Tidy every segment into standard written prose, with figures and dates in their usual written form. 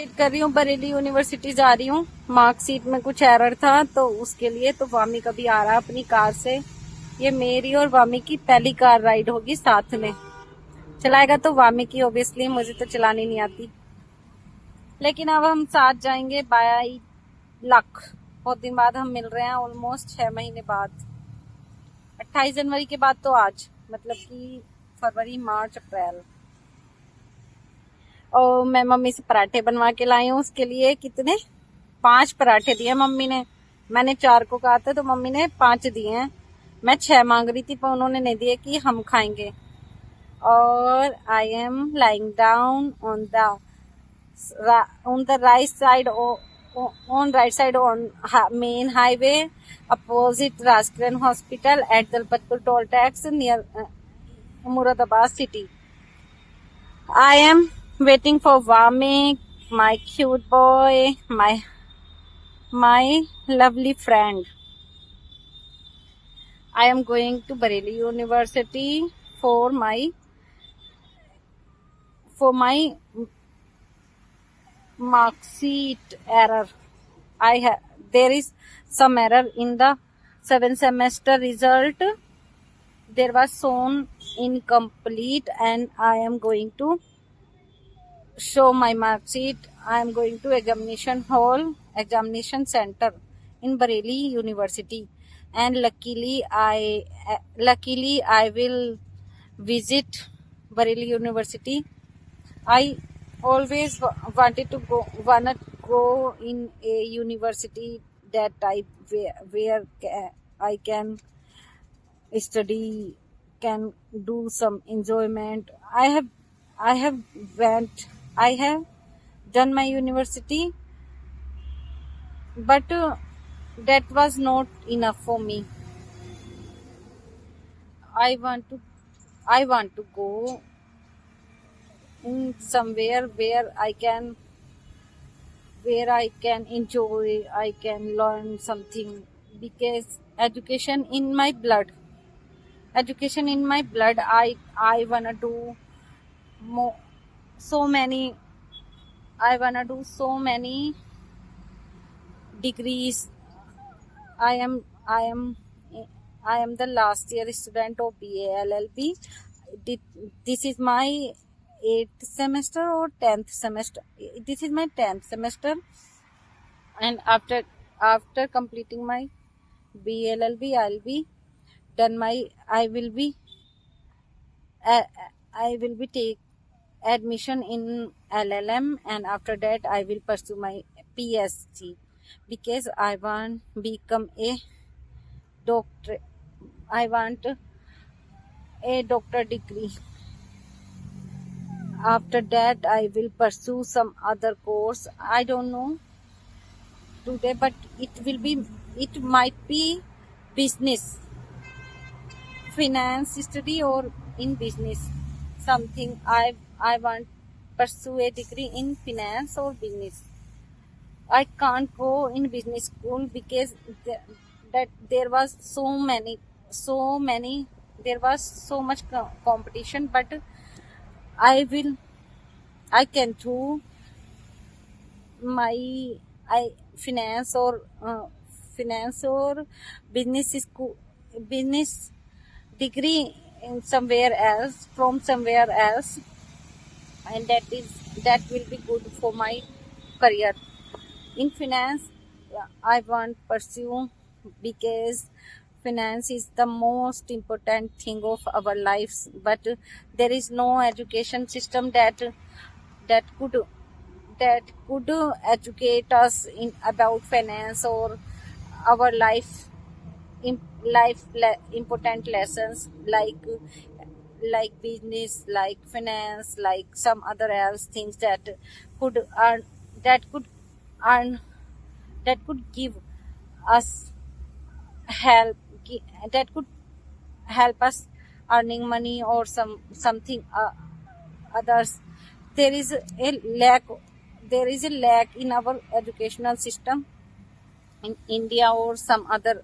Wait कर रही हूँ, बरेली यूनिवर्सिटी जा रही हूँ। मार्कशीट में कुछ एरर था तो उसके लिए तो वामी का भी आ रहा है अपनी कार से। ये मेरी और वामी की पहली कार राइड होगी साथ में। चलाएगा तो वामी की, ऑब्वियसली मुझे तो चलानी नहीं आती, लेकिन अब हम साथ जाएंगे बाय लक। बहुत दिन बाद हम मिल रहे हैं, ऑलमोस्ट 6 महीने बाद। 28 जनवरी के बाद तो आज मतलब कि फरवरी मार्च अप्रैल। और मैं मम्मी से पराठे बनवा के लाई हूँ उसके लिए। कितने? 5 पराठे दिए मम्मी ने। मैंने 4 को कहा था तो मम्मी ने 5 दिए हैं। मैं 6 मांग रही थी पर उन्होंने नहीं दिए कि हम खाएंगे। और I am lying down on the right side on right side on main highway opposite Raskran Hospital at Dalpatpur toll tax near Muradabad city. I am waiting for Vamik, my cute boy, my lovely friend. I am going to Bareilly University for my mark sheet error. There is some error in the 7th semester result. There was shown incomplete, and I am going to show my mark sheet. I am going to examination center in Bareilly University, and luckily I will visit Bareilly University. I always wanna go in a university that where I can study, can do some enjoyment. I have went I have done my university, but that was not enough for me. I want to go in somewhere where I can enjoy, I can learn something, because education in my blood. Education in my blood. I wanna do more, so many. I wanna do so many degrees. I am I am I am the last year student of BA LLB. This is my 8th semester or 10th semester. This is my 10th semester, and after completing my BLLB, I'll be done my. I will be take admission in LLM, and after that I will pursue my PhD, because I want become a doctor. I want a doctor degree. After that I will pursue some other course. I don't know today, but it might be business, finance study, or in business something. I want pursue a degree in finance or business. I can't go in business school because that there was so many there was so much competition, but I will I can do my I finance or business school, business degree in somewhere else, from somewhere else, and that will be good for my career. In finance, I want pursue, because finance is the most important thing of our lives, but there is no education system that could that could educate us in about finance or our important lessons, like business, like finance, like some other else things could earn that could earn that could give us help that could help us earning money or something others. There is a lack there is a lack in our educational system in India or some other,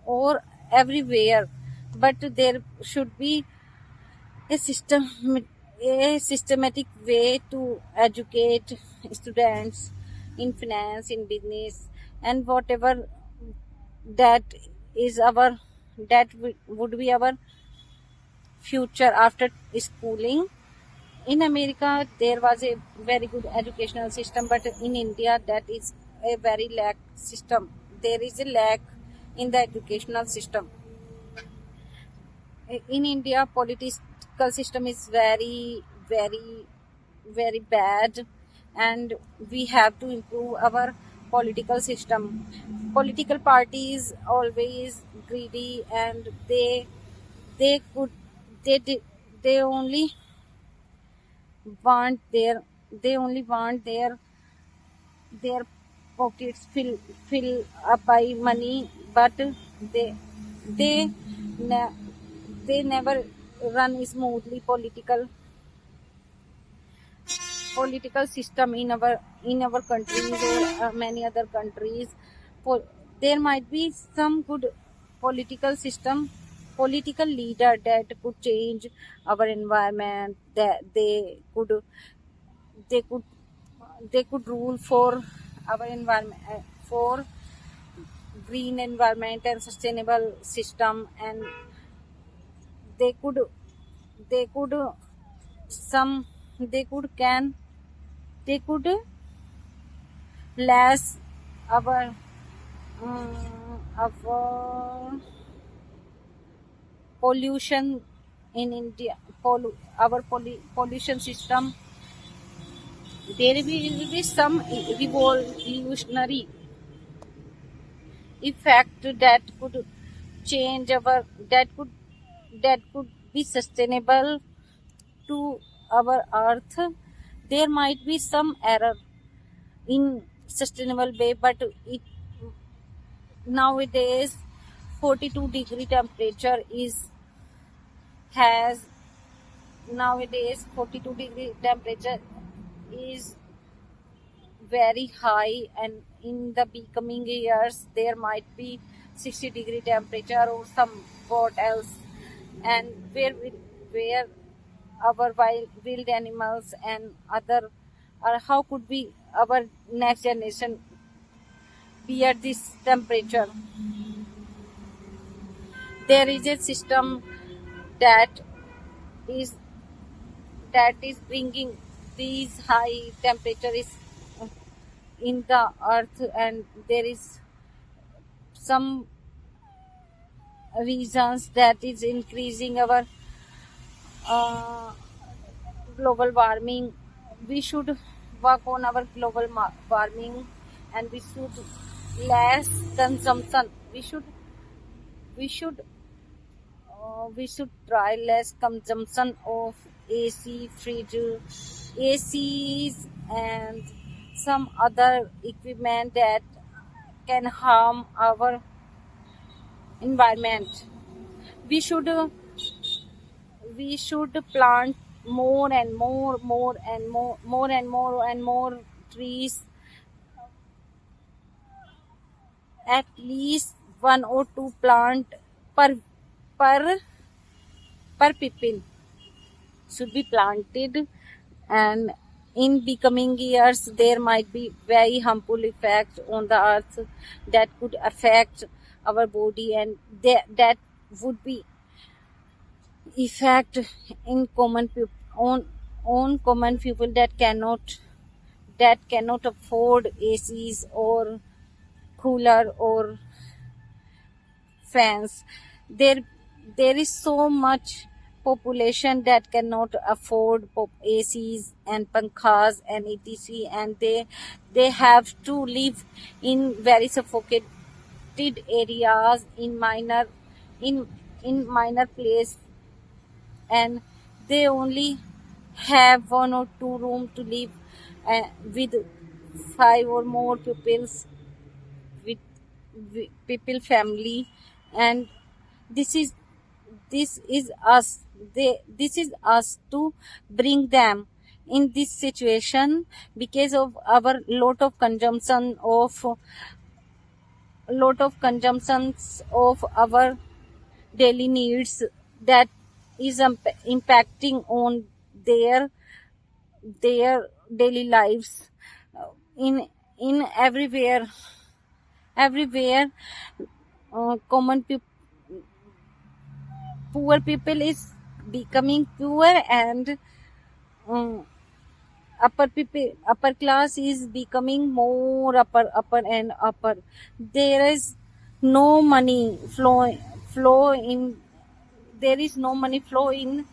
or everywhere, but there should be a systematic way to educate students in finance, in business, and whatever that is our would be our future after schooling. In America, there was a very good educational system, but in India, that is a very lack system. There is a lack in the educational system. In India, political system is very bad, and we have to improve our political system. Political parties always greedy, and they could they di- they want their they only want their pockets fill up by money, but they they ne- they never run smoothly political system in our countries or many other countries. Po- there might be some good political system, political leader that could change our environment, that they could they could rule for our environment, for green environment and sustainable system, and they could they could some they could can they could less our our pollution in India. Pollution system, there will be some revolutionary effect that could change our that could be sustainable to our earth. There might be some error in sustainable way, but it nowadays 42-degree temperature is has nowadays 42-degree temperature is very high, and in the becoming years there might be 60-degree temperature or somewhat else, and where our wild animals and other, or how could we our next generation be at this temperature. There is a system that is is bringing these high temperatures in the earth, and there is some reasons that is increasing our uh, global warming. We should work on our global warming, and we should less consumption. We should try less consumption of AC, fridge, ACs, and some other equipment that can harm our environment. We should plant more and more trees, at least one or two plant per per per people should be planted, and in becoming years there might be very harmful effects on the earth that could affect our body, and that would be effect in common people on common people that cannot afford ACs or cooler or fans. There is so much population that cannot afford ACs and pankhas and etc, and they have to live in very suffocated areas in in minor place, and they only have one or two room to live with five or more pupils, with people family, and this is this is us this is us to bring them in this situation because of our lot of consumptions of our daily needs that is impacting on their daily lives. in everywhere common people, poor people is becoming poor, and um, upper class is becoming more upper and upper. There is no money flow in there is no money flow in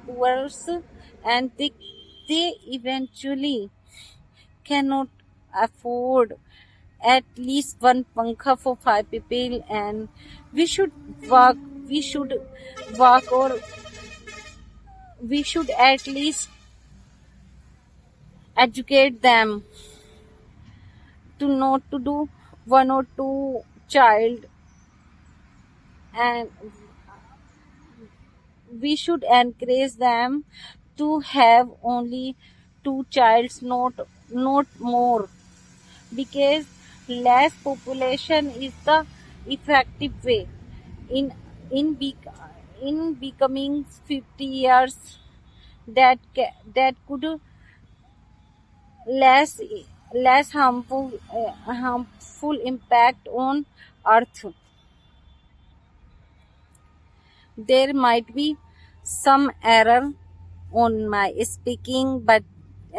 poors, and they eventually cannot afford at least one pankha for 5 people. And we should work we should work, or we should at least educate them to not to do one or two child, and we should encourage them to have only two childs, not more, because less population is the effective way in in bec- in becoming 50 years, that could less harmful impact on earth. There might be some error on my speaking, but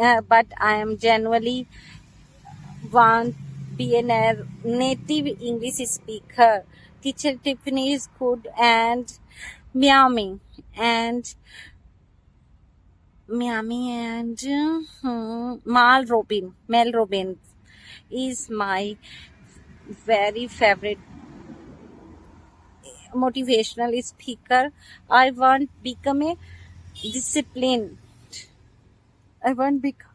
I am genuinely want be a native English speaker. Teacher Tiffany is good, and Miami and Mel Robin is my very favorite motivational speaker. I want become a disciplined. I want become